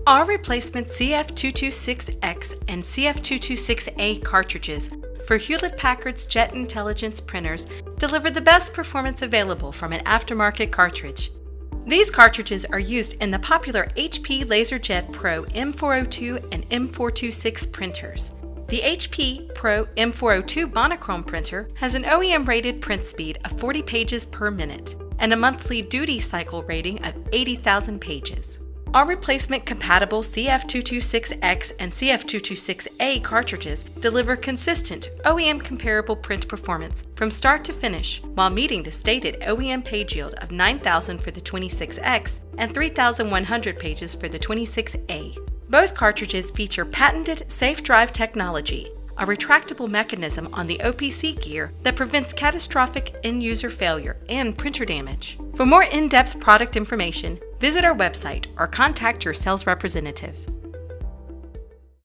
Our replacement CF226X and CF226A cartridges for Hewlett-Packard's Jet Intelligence printers deliver the best performance available from an aftermarket cartridge. These cartridges are used in the popular HP Laserjet Pro M402 and M426 printers. The HP Pro M402 monochrome printer has an OEM-rated print speed of 40 pages per minute and a monthly duty cycle rating of 80,000 pages. Our replacement compatible CF226X and CF226A cartridges deliver consistent OEM comparable print performance from start to finish while meeting the stated OEM page yield of 9,000 for the 26X and 3,100 pages for the 26A. Both cartridges feature patented Safe Drive technology, a retractable mechanism on the OPC gear that prevents catastrophic end-user failure and printer damage. For more in-depth product information, visit our website or contact your sales representative.